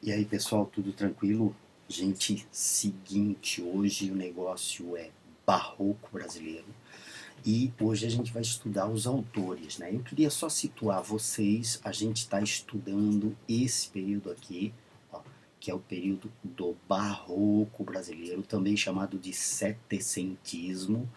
E aí, pessoal, tudo tranquilo? Gente, seguinte, hoje o negócio é barroco brasileiro e hoje a gente vai estudar os autores, né? Eu queria só situar vocês, a gente está estudando esse período aqui, ó, que é o período do barroco brasileiro, também chamado de setecentismo.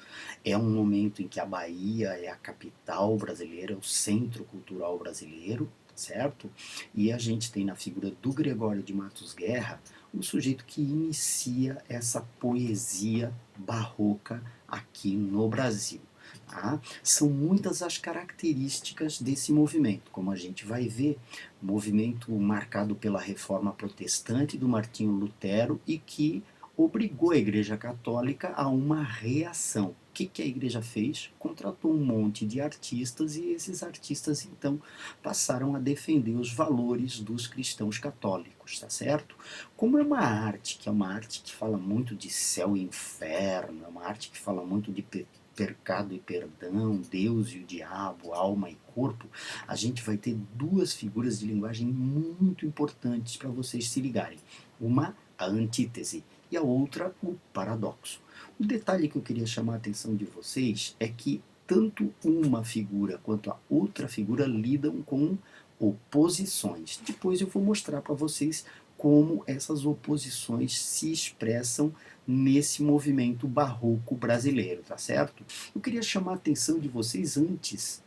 É um momento em que a Bahia é a capital brasileira, o centro cultural brasileiro, certo? E a gente tem na figura do Gregório de Matos Guerra um sujeito que inicia essa poesia barroca aqui no Brasil. Tá? São muitas as características desse movimento, como a gente vai ver, movimento marcado pela reforma protestante do Martinho Lutero e que obrigou a Igreja Católica a uma reação. O que a Igreja fez? Contratou um monte de artistas e esses artistas então passaram a defender os valores dos cristãos católicos, tá certo? Como é uma arte que fala muito de céu e inferno, é uma arte que fala muito de pecado e perdão, Deus e o diabo, alma e corpo, a gente vai ter duas figuras de linguagem muito importantes para vocês se ligarem. Uma, a antítese, e a outra, o paradoxo. O detalhe que eu queria chamar a atenção de vocês é que tanto uma figura quanto a outra figura lidam com oposições. Depois eu vou mostrar para vocês como essas oposições se expressam nesse movimento barroco brasileiro, tá certo? Eu queria chamar a atenção de vocês antes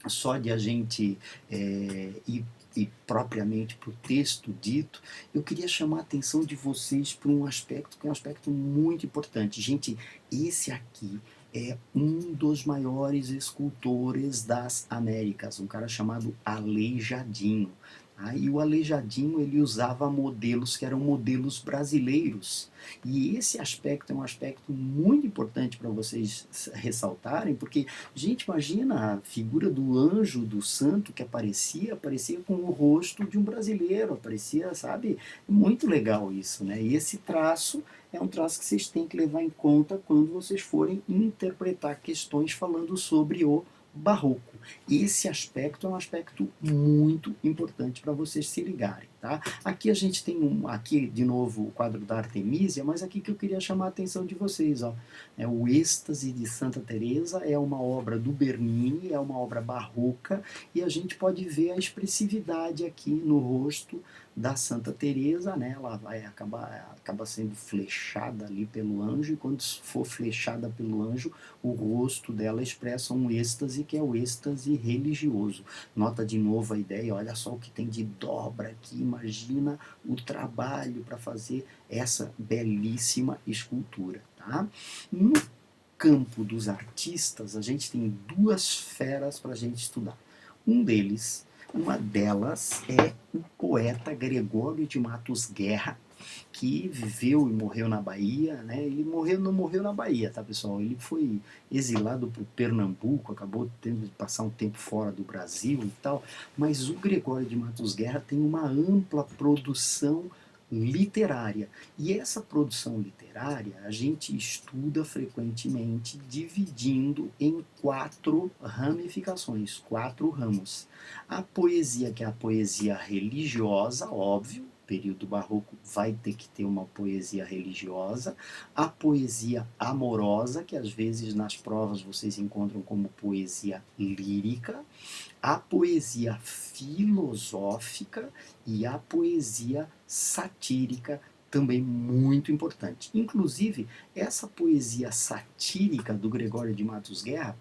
só de a gente ir propriamente para o texto dito, eu queria chamar a atenção de vocês para um aspecto que é um aspecto muito importante. Gente, esse aqui é um dos maiores escultores das Américas, um cara chamado Aleijadinho. E o Aleijadinho ele usava modelos que eram modelos brasileiros. E esse aspecto é um aspecto muito importante para vocês ressaltarem, porque gente, imagina a figura do anjo, do santo que aparecia com o rosto de um brasileiro, aparecia, sabe? Muito legal isso, né? E esse traço é um traço que vocês têm que levar em conta quando vocês forem interpretar questões falando sobre o barroco. Esse aspecto é um aspecto muito importante para vocês se ligarem, tá? Aqui a gente tem aqui de novo o quadro da Artemísia, mas aqui que eu queria chamar a atenção de vocês, ó. O Êxtase de Santa Teresa é uma obra do Bernini, é uma obra barroca e a gente pode ver a expressividade aqui no rosto da Santa Teresa, né? Ela vai acaba sendo flechada ali pelo anjo e quando for flechada pelo anjo, o rosto dela expressa um êxtase que é o êxtase religioso. Nota de novo a ideia, olha só o que tem de dobra aqui, imagina o trabalho para fazer essa belíssima escultura, tá? No campo dos artistas, a gente tem duas feras para a gente estudar. Uma delas é o poeta Gregório de Matos Guerra, que viveu e morreu na Bahia, né? Ele não morreu na Bahia, tá, pessoal? Ele foi exilado para o Pernambuco, acabou tendo de passar um tempo fora do Brasil e tal, mas o Gregório de Matos Guerra tem uma ampla produção literária. E essa produção literária a gente estuda frequentemente dividindo em quatro ramificações, quatro ramos. A poesia, que é a poesia religiosa, óbvio, período barroco vai ter que ter uma poesia religiosa, a poesia amorosa, que às vezes nas provas vocês encontram como poesia lírica, a poesia filosófica e a poesia satírica, também muito importante. Inclusive, essa poesia satírica do Gregório de Matos Guerra,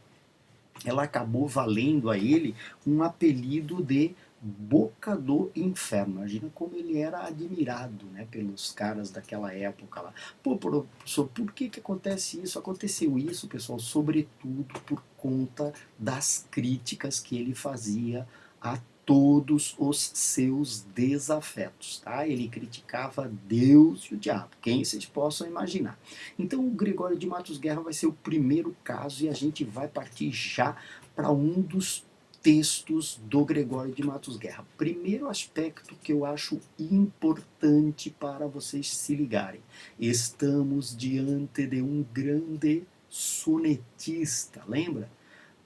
ela acabou valendo a ele um apelido de Boca do Inferno. Imagina como ele era admirado, né, pelos caras daquela época lá. Pô, professor, por que acontece isso? Aconteceu isso, pessoal, sobretudo por conta das críticas que ele fazia a todos os seus desafetos, tá? Ele criticava Deus e o diabo, quem vocês possam imaginar. Então o Gregório de Matos Guerra vai ser o primeiro caso e a gente vai partir já para um dos textos do Gregório de Matos Guerra. Primeiro aspecto que eu acho importante para vocês se ligarem. Estamos diante de um grande sonetista, lembra?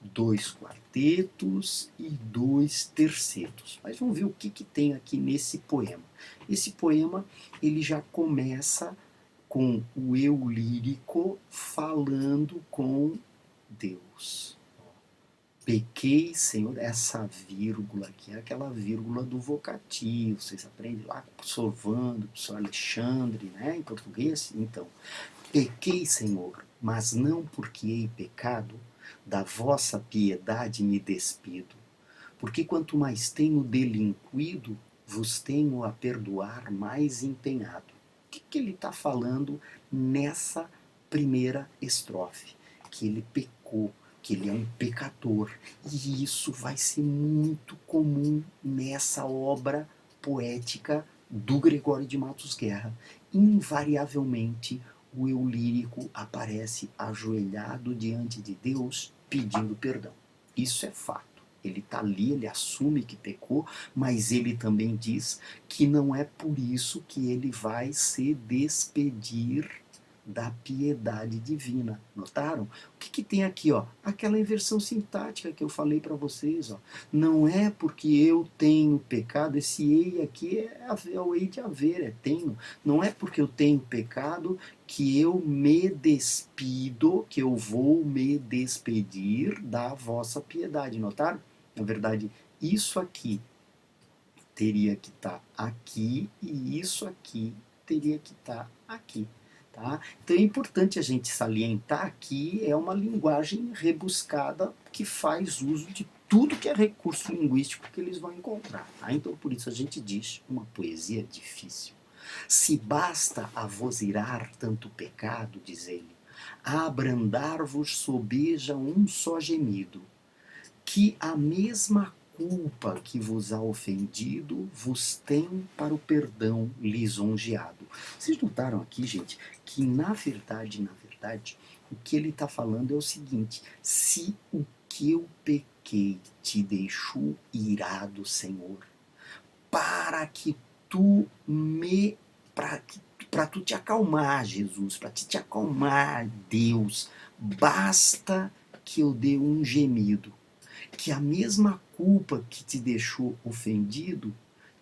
2 quartetos e 2 tercetos. Mas vamos ver o que tem aqui nesse poema. Esse poema ele já começa com o eu lírico falando com Deus. Pequei, Senhor, essa vírgula aqui é aquela vírgula do vocativo, vocês aprendem lá com o professor Vando, professor Alexandre, né, em português? Então, pequei, Senhor, mas não porque hei pecado, da vossa piedade me despido, porque quanto mais tenho delinquido, vos tenho a perdoar mais empenhado. O que ele está falando nessa primeira estrofe? Que ele pecou, que ele é um pecador. E isso vai ser muito comum nessa obra poética do Gregório de Matos Guerra. Invariavelmente, o eu lírico aparece ajoelhado diante de Deus pedindo perdão. Isso é fato. Ele está ali, ele assume que pecou, mas ele também diz que não é por isso que ele vai se despedir da piedade divina. Notaram? O que tem aqui? Ó? Aquela inversão sintática que eu falei para vocês. Ó. Não é porque eu tenho pecado, esse ei aqui é o ei de haver, é tenho. Não é porque eu tenho pecado que eu me despido, que eu vou me despedir da vossa piedade. Notaram? Na verdade, isso aqui teria que estar aqui e isso aqui teria que estar aqui. Tá? Então é importante a gente salientar que é uma linguagem rebuscada que faz uso de tudo que é recurso linguístico que eles vão encontrar. Tá? Então por isso a gente diz uma poesia difícil. Se basta a vos irar tanto pecado, diz ele, a abrandar-vos sobeja um só gemido, que a mesma culpa que vos há ofendido vos tem para o perdão lisonjeado. Vocês notaram aqui, gente, que na verdade, o que ele está falando é o seguinte: se o que eu pequei te deixou irado, Senhor, para que tu me para tu te acalmar, Jesus, para te acalmar, Deus, basta que eu dê um gemido, que a mesma culpa que te deixou ofendido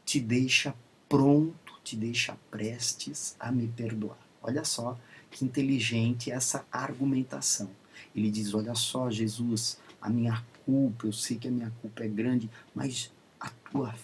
te deixa pronto, te deixa prestes a me perdoar. Olha só que inteligente essa argumentação. Ele diz: olha só, Jesus, a minha culpa, eu sei que a minha culpa é grande, mas a tua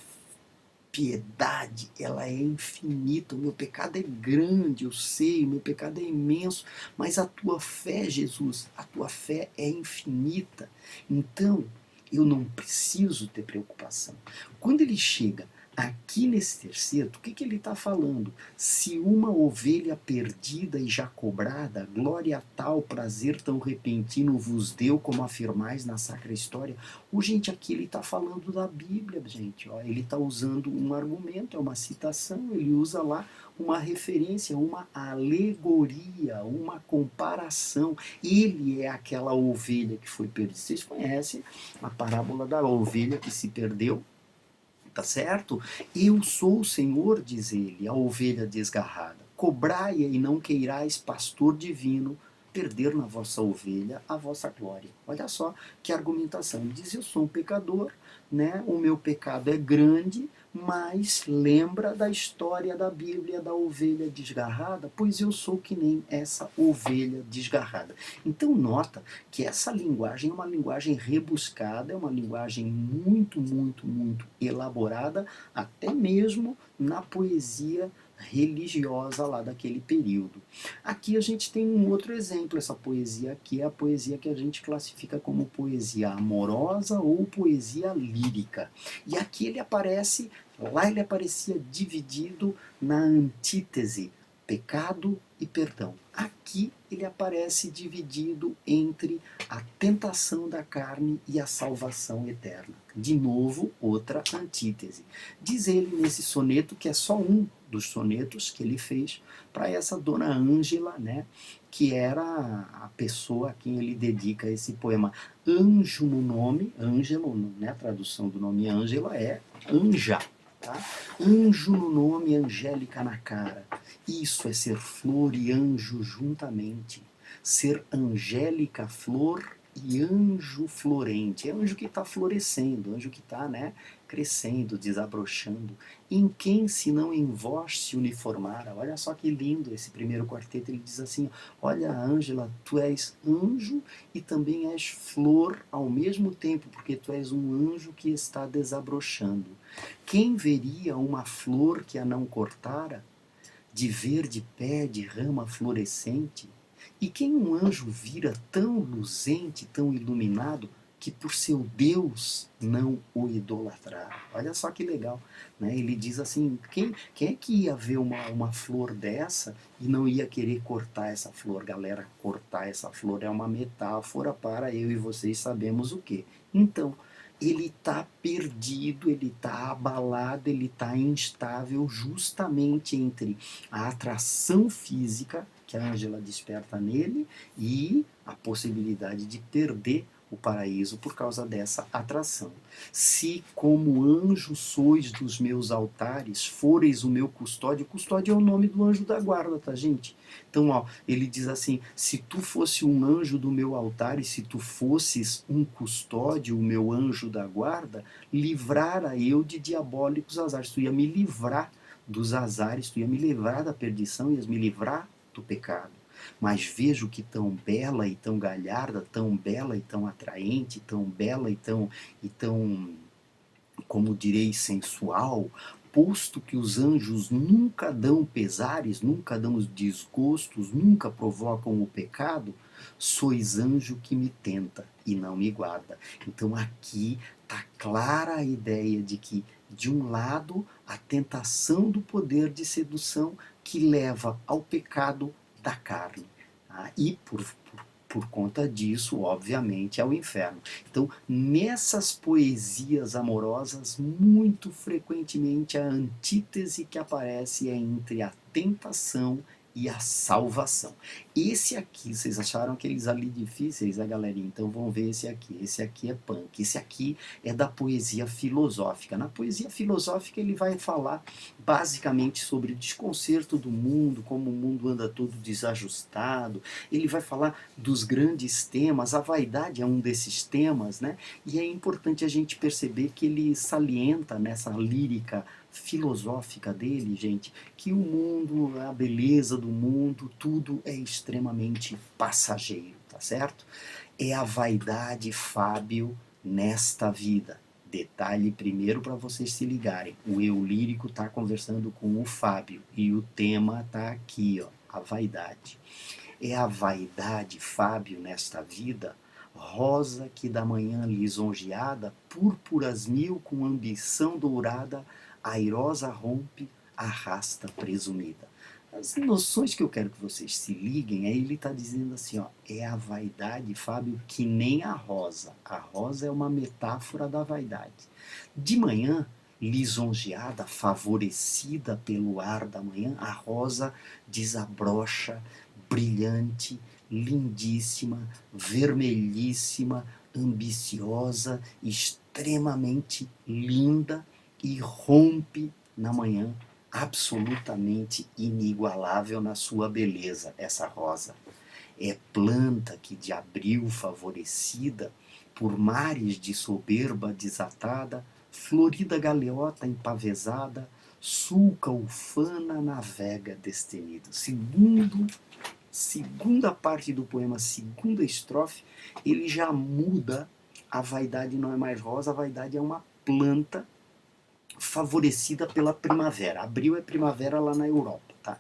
piedade, ela é infinita, o meu pecado é grande, eu sei, o meu pecado é imenso, mas a tua fé, Jesus, a tua fé é infinita. Então, eu não preciso ter preocupação. Quando ele chega aqui nesse terceto, o que ele está falando? Se uma ovelha perdida e já cobrada, glória tal, prazer tão repentino vos deu, como afirmais na sacra história. Gente, aqui ele está falando da Bíblia, gente. Ó, ele está usando um argumento, é uma citação, ele usa lá uma referência, uma alegoria, uma comparação. Ele é aquela ovelha que foi perdida. Vocês conhecem a parábola da ovelha que se perdeu? Tá certo? Eu sou o Senhor, diz ele, a ovelha desgarrada. Cobrai-a e não queirais, pastor divino, perder na vossa ovelha a vossa glória. Olha só que argumentação. Ele diz: eu sou um pecador, né? O meu pecado é grande, mas lembra da história da Bíblia da ovelha desgarrada? Pois eu sou que nem essa ovelha desgarrada. Então nota que essa linguagem é uma linguagem rebuscada, é uma linguagem muito, muito, muito elaborada, até mesmo na poesia religiosa lá daquele período. Aqui a gente tem um outro exemplo. Essa poesia aqui é a poesia que a gente classifica como poesia amorosa ou poesia lírica. E aqui ele aparece, lá ele aparecia dividido na antítese, pecado e perdão. Aqui ele aparece dividido entre a tentação da carne e a salvação eterna. De novo, outra antítese. Diz ele nesse soneto, que é só um dos sonetos que ele fez para essa dona Ângela, né, que era a pessoa a quem ele dedica esse poema. Anjo no nome, Ângelo, né, a tradução do nome Ângela é anja. Tá? Anjo no nome, angélica na cara. Isso é ser flor e anjo juntamente. Ser angélica flor e anjo florente. É anjo que está florescendo, anjo que está, né, crescendo, desabrochando. Em quem se não em vós se uniformara? Olha só que lindo esse primeiro quarteto. Ele diz assim: olha, Ângela, tu és anjo e também és flor ao mesmo tempo, porque tu és um anjo que está desabrochando. Quem veria uma flor que a não cortara, de verde pé, de rama florescente? E quem um anjo vira tão luzente, tão iluminado, que por seu Deus não o idolatrar? Olha só que legal, né? Ele diz assim, quem é que ia ver uma flor dessa e não ia querer cortar essa flor? Galera, cortar essa flor é uma metáfora para eu e vocês sabemos o quê. Então, ele está perdido, ele está abalado, ele está instável justamente entre a atração física que a Ângela desperta nele e a possibilidade de perder o paraíso por causa dessa atração. Se como anjo sois dos meus altares, foreis o meu custódio. Custódio é o nome do anjo da guarda, tá, gente? Então, ó, ele diz assim: se tu fosse um anjo do meu altar e se tu fosses um custódio, o meu anjo da guarda, livrara eu de diabólicos azares. Tu ia me livrar dos azares, tu ia me livrar da perdição, ias me livrar do pecado. Mas vejo que tão bela e tão galharda, tão bela e tão atraente, tão bela e tão, como direi, sensual, posto que os anjos nunca dão pesares, nunca dão desgostos, nunca provocam o pecado, sois anjo que me tenta e não me guarda. Então aqui está clara a ideia de que, de um lado, a tentação do poder de sedução que leva ao pecado da carne. E por conta disso, obviamente, é o inferno. Então, nessas poesias amorosas, muito frequentemente a antítese que aparece é entre a tentação e a salvação. Esse aqui, vocês acharam aqueles ali difíceis, né, galerinha? Então vão ver esse aqui. Esse aqui é punk. Esse aqui é da poesia filosófica. Na poesia filosófica ele vai falar basicamente sobre o desconcerto do mundo, como o mundo anda todo desajustado. Ele vai falar dos grandes temas. A vaidade é um desses temas, né? E é importante a gente perceber que ele salienta nessa lírica filosófica dele, gente, que o mundo, a beleza do mundo, tudo é extremamente passageiro, tá certo? É a vaidade, Fábio, nesta vida. Detalhe primeiro para vocês se ligarem. O eu lírico está conversando com o Fábio e o tema está aqui, ó, a vaidade. É a vaidade, Fábio, nesta vida, rosa que da manhã lisonjeada, púrpuras mil com ambição dourada, airosa rompe, arrasta presumida. As noções que eu quero que vocês se liguem, aí ele está dizendo assim, ó, é a vaidade, Fábio, que nem a rosa. A rosa é uma metáfora da vaidade. De manhã, lisonjeada, favorecida pelo ar da manhã, a rosa desabrocha, brilhante, lindíssima, vermelhíssima, ambiciosa, extremamente linda e rompe na manhã, absolutamente inigualável na sua beleza, essa rosa. É planta que de abril favorecida, por mares de soberba desatada, florida galeota empavesada, sulca ufana navega destemido. Segunda parte do poema, segunda estrofe, ele já muda. A vaidade não é mais rosa, a vaidade é uma planta favorecida pela primavera. Abril é primavera lá na Europa, tá?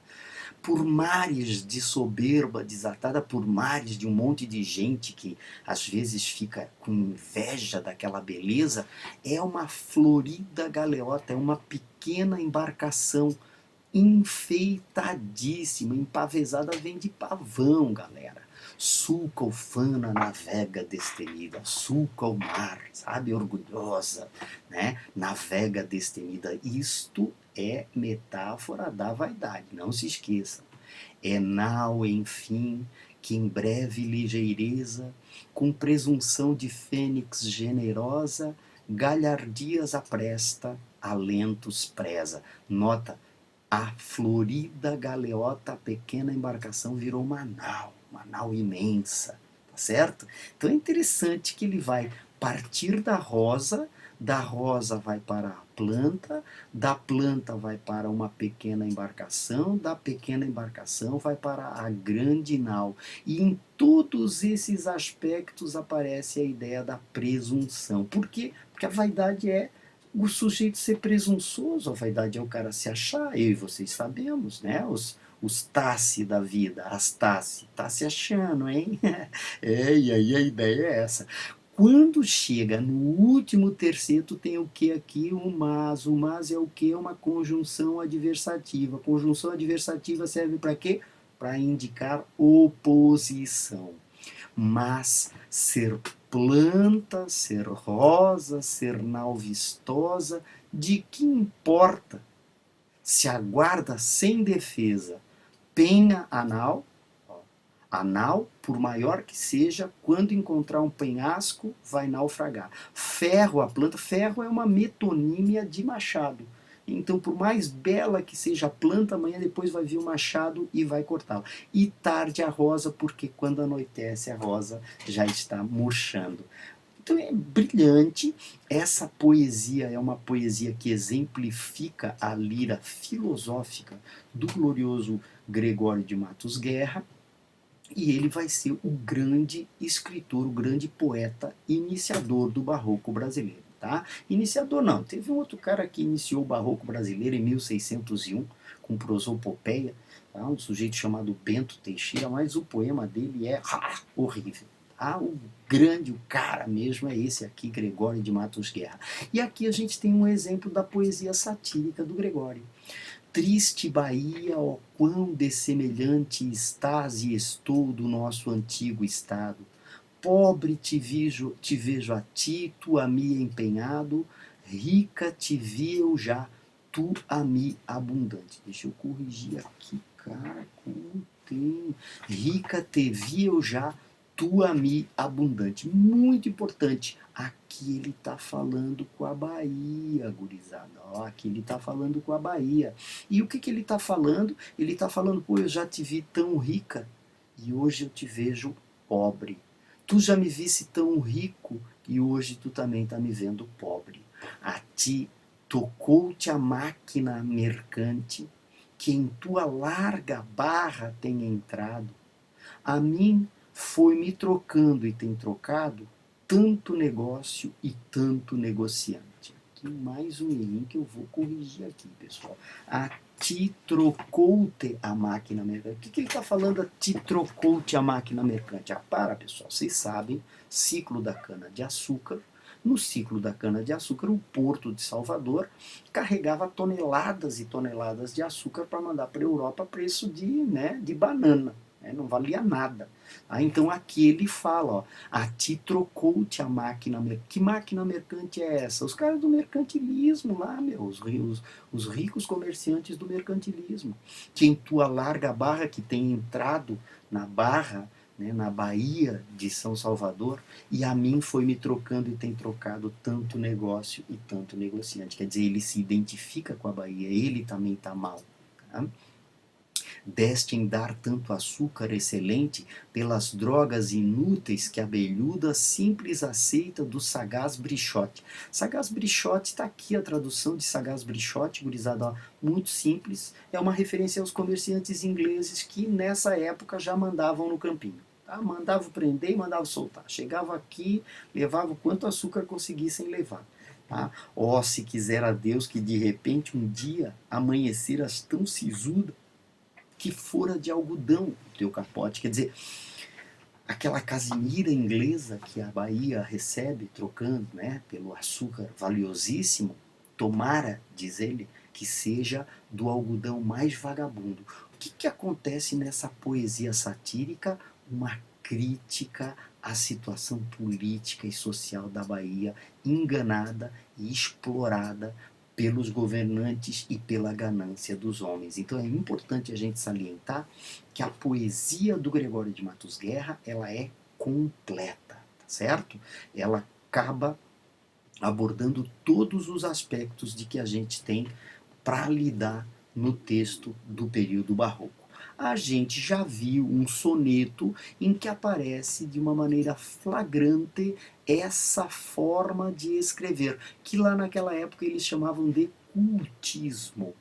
Por mares de soberba desatada, por mares de um monte de gente que às vezes fica com inveja daquela beleza, é uma florida galeota, é uma pequena embarcação enfeitadíssima, empavesada, vem de pavão, galera. Sulca ufana navega destemida, sulca o mar, sabe, orgulhosa, né? Navega destemida. Isto é metáfora da vaidade, não se esqueçam. É nau, enfim, que em breve ligeireza, com presunção de fênix generosa, galhardias apresta, alentos preza. Nota, a florida galeota, a pequena embarcação, virou uma nau imensa, certo? Então é interessante que ele vai partir da rosa vai para a planta, da planta vai para uma pequena embarcação, da pequena embarcação vai para a grande nau. E em todos esses aspectos aparece a ideia da presunção. Por quê? Porque a vaidade é o sujeito ser presunçoso, a vaidade é o cara se achar, eu e vocês sabemos, né? Os Tassi da vida, as Tassi, tá se achando, hein? E aí a ideia é essa. Quando chega no último terceto, tem o que aqui? O mas. O mas é o que? Uma conjunção adversativa. Conjunção adversativa serve para quê? Para indicar oposição. Mas ser planta, ser rosa, ser nau vistosa, de que importa? Se aguarda sem defesa, penha a nau. A nau, por maior que seja, quando encontrar um penhasco, vai naufragar. Ferro, a planta, ferro é uma metonímia de machado. Então, por mais bela que seja a planta, amanhã depois vai vir o machado e vai cortá-la. E tarde a rosa, porque quando anoitece a rosa já está murchando. Então é brilhante, essa poesia é uma poesia que exemplifica a lira filosófica do glorioso Gregório de Matos Guerra, e ele vai ser o grande escritor, o grande poeta iniciador do barroco brasileiro. Tá? Iniciador não, teve um outro cara que iniciou o barroco brasileiro em 1601, com prosopopeia, tá? Um sujeito chamado Bento Teixeira, mas o poema dele é horrível. Tá? O grande, o cara mesmo é esse aqui, Gregório de Matos Guerra. E aqui a gente tem um exemplo da poesia satírica do Gregório. Triste Bahia, ó quão dessemelhante estás e estou do nosso antigo estado. Pobre te vejo a ti, tu a mim empenhado, rica te vi eu já, tu a mim abundante. Deixa eu corrigir aqui, cara, como tem. Rica te vi eu já, tu a mim abundante. Muito importante. Aqui ele está falando com a Bahia, gurizada. Ó, aqui ele está falando com a Bahia. E o que, que ele está falando? Ele está falando, pô, eu já te vi tão rica e hoje eu te vejo pobre. Tu já me visse tão rico e hoje tu também está me vendo pobre. A ti tocou-te a máquina mercante que em tua larga barra tem entrado. A mim foi me trocando e tem trocado tanto negócio e tanto negociante. Aqui mais um errinho que eu vou corrigir aqui, pessoal. A ti trocou-te a máquina mercante. O que ele está falando? A ti trocou-te a máquina mercante. Para, pessoal, vocês sabem, ciclo da cana-de-açúcar. No ciclo da cana-de-açúcar, o Porto de Salvador carregava toneladas e toneladas de açúcar para mandar para a Europa a preço de banana. Não valia nada. Então aqui ele fala, ó, a ti trocou-te a máquina mercante. Que máquina mercante é essa? Os caras do mercantilismo lá, os ricos comerciantes do mercantilismo. Que em tua larga barra, que tem entrado na barra, na Baía de São Salvador, e a mim foi me trocando e tem trocado tanto negócio e tanto negociante. Quer dizer, ele se identifica com a Bahia, ele também está mal. Tá? Deste em dar tanto açúcar excelente pelas drogas inúteis que a abelhuda simples aceita do sagaz Brichote. Sagaz Brichote, está aqui a tradução de sagaz Brichote, gurizada, ó, muito simples, é uma referência aos comerciantes ingleses que nessa época já mandavam no campinho. Tá? Mandava prender e mandava soltar. Chegava aqui, levava o quanto açúcar conseguissem levar. Tá? Ó, se quiser a Deus que de repente um dia amanheceras tão sisuda que fora de algodão o teu capote. Quer dizer, aquela casimira inglesa que a Bahia recebe trocando, pelo açúcar valiosíssimo, tomara, diz ele, que seja do algodão mais vagabundo. O que acontece nessa poesia satírica? Uma crítica à situação política e social da Bahia, enganada e explorada pelos governantes e pela ganância dos homens. Então é importante a gente salientar que a poesia do Gregório de Matos Guerra, ela é completa, tá certo? Ela acaba abordando todos os aspectos de que a gente tem para lidar no texto do período barroco. a gente já viu um soneto em que aparece de uma maneira flagrante essa forma de escrever, que lá naquela época eles chamavam de cultismo.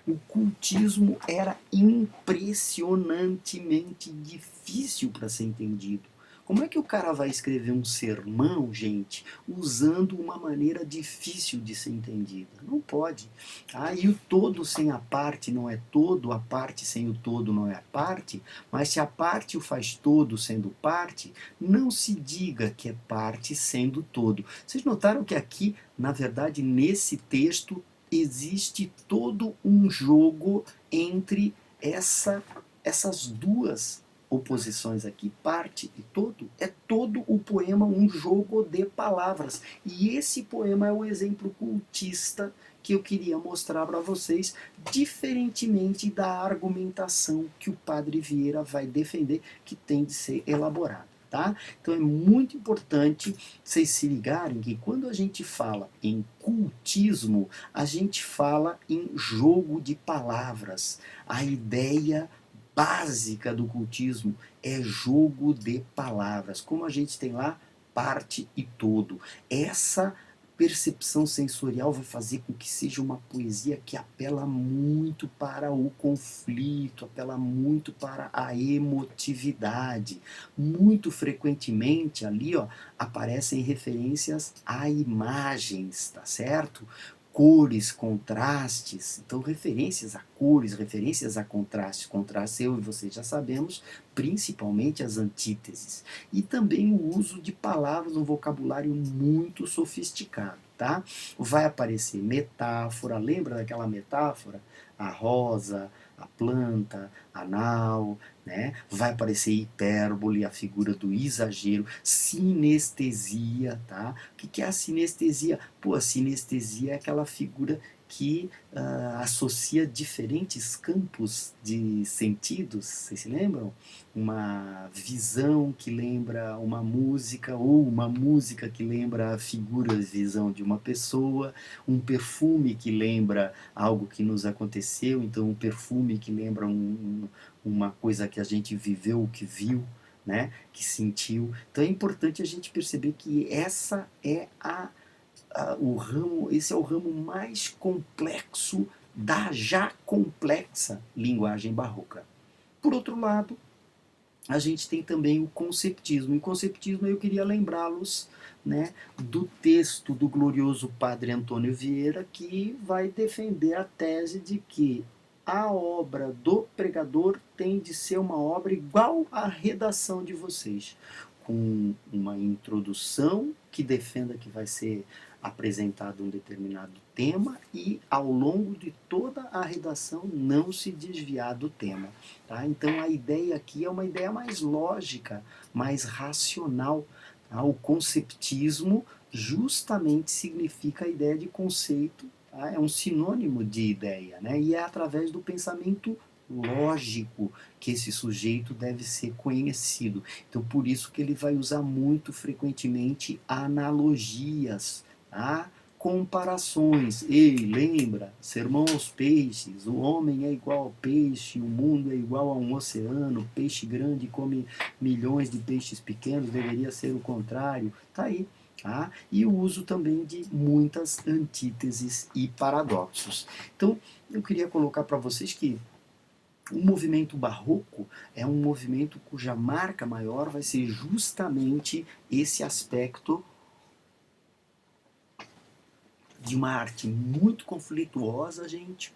O cultismo era impressionantemente difícil para ser entendido. Como é que o cara vai escrever um sermão, gente, usando uma maneira difícil de ser entendida? Não pode. Ah, e o todo sem a parte não é todo, a parte sem o todo não é a parte, mas se a parte o faz todo sendo parte, não se diga que é parte sendo todo. Vocês notaram que aqui, na verdade, nesse texto, existe todo um jogo entre essas duas oposições aqui, parte e todo. É todo o poema um jogo de palavras. E esse poema é o exemplo cultista que eu queria mostrar para vocês, diferentemente da argumentação que o Padre Vieira vai defender, que tem de ser elaborada. Tá? Então é muito importante vocês se ligarem que quando a gente fala em cultismo, a gente fala em jogo de palavras. A ideia básica do cultismo é jogo de palavras. Como a gente tem lá parte e todo. Essa percepção sensorial vai fazer com que seja uma poesia que apela muito para o conflito, apela muito para a emotividade. Muito frequentemente ali, ó, aparecem referências a imagens, tá certo? Cores, contrastes, então referências a cores, referências a contrastes, contrastes eu e você já sabemos, principalmente as antíteses, e também o uso de palavras, um vocabulário muito sofisticado, tá? Vai aparecer metáfora, lembra daquela metáfora? A rosa, a planta, a nau, né? Vai aparecer hipérbole, a figura do exagero, sinestesia, tá? O que é a sinestesia? Pô, a sinestesia é aquela figura que associa diferentes campos de sentidos, vocês se lembram? Uma visão que lembra uma música, ou uma música que lembra a figura de visão de uma pessoa, um perfume que lembra algo que nos aconteceu, então um perfume que lembra uma coisa que a gente viveu, que viu, né, que sentiu. Então é importante a gente perceber que essa é esse é o ramo mais complexo da já complexa linguagem barroca. Por outro lado, a gente tem também o conceptismo. E o conceptismo eu queria lembrá-los, né, do texto do glorioso Padre Antônio Vieira, que vai defender a tese de que a obra do pregador tem de ser uma obra igual à redação de vocês, com uma introdução que defenda que vai ser apresentado um determinado tema e ao longo de toda a redação não se desviar do tema. Tá? Então a ideia aqui é uma ideia mais lógica, mais racional. Tá? O conceptismo justamente significa a ideia de conceito, tá? É um sinônimo de ideia, né? E é através do pensamento lógico que esse sujeito deve ser conhecido. Então por isso que ele vai usar muito frequentemente analogias, tá? Comparações. Ei, lembra? Sermão aos peixes. O homem é igual ao peixe, o mundo é igual a um oceano. Peixe grande come milhões de peixes pequenos, deveria ser o contrário. Tá aí. Tá? E o uso também de muitas antíteses e paradoxos. Então, eu queria colocar para vocês que o movimento barroco é um movimento cuja marca maior vai ser justamente esse aspecto de uma arte muito conflituosa, gente,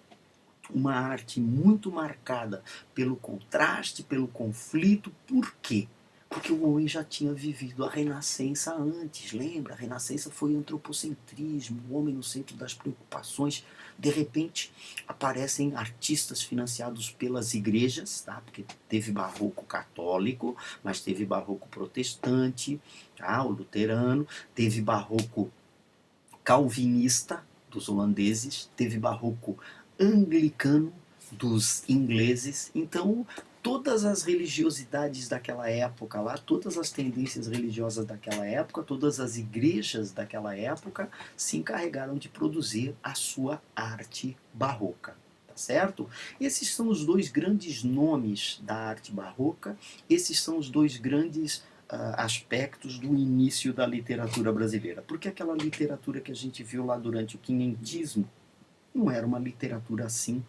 uma arte muito marcada pelo contraste, pelo conflito. Por quê? Porque o homem já tinha vivido a Renascença antes, lembra? A Renascença foi o antropocentrismo, o homem no centro das preocupações. De repente, aparecem artistas financiados pelas igrejas, tá? Porque teve barroco católico, mas teve barroco protestante, tá? O luterano, teve barroco calvinista dos holandeses, teve barroco anglicano dos ingleses. Então todas as religiosidades daquela época lá, todas as tendências religiosas daquela época, todas as igrejas daquela época se encarregaram de produzir a sua arte barroca, tá certo? Esses são os dois grandes nomes da arte barroca, esses são os dois grandes aspectos do início da literatura brasileira. Porque aquela literatura que a gente viu lá durante o quinhentismo não era uma literatura assim,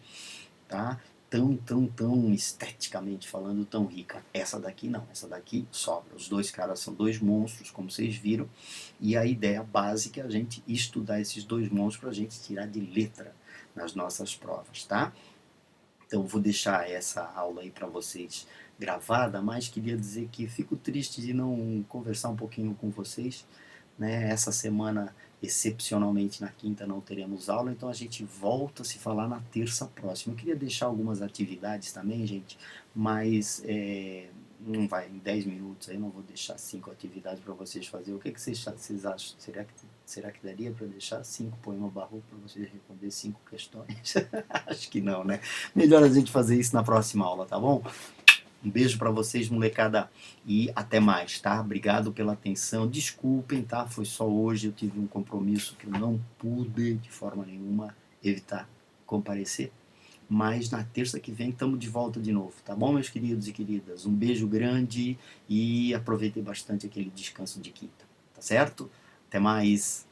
tá? Tão esteticamente falando, tão rica. Essa daqui não, essa daqui sobra. Os dois caras são dois monstros, como vocês viram, e a ideia básica é a gente estudar esses dois monstros para a gente tirar de letra nas nossas provas, tá? Então vou deixar essa aula aí para vocês gravada, mas queria dizer que fico triste de não conversar um pouquinho com vocês, né? Essa semana, excepcionalmente na quinta, não teremos aula, então a gente volta a se falar na terça próxima. Eu queria deixar algumas atividades também, gente, mas não vai, em 10 minutos aí, não vou deixar 5 atividades para vocês fazerem. O que vocês acham? Será que daria para deixar 5 poemas barrocos para vocês responder 5 questões? Acho que não, né? Melhor a gente fazer isso na próxima aula, tá bom? Um beijo para vocês, molecada, e até mais, tá? Obrigado pela atenção. Desculpem, tá? Foi só hoje, eu tive um compromisso que eu não pude, de forma nenhuma, evitar comparecer. Mas na terça que vem estamos de volta de novo, tá bom, meus queridos e queridas? Um beijo grande e aproveitem bastante aquele descanso de quinta, tá certo? Até mais!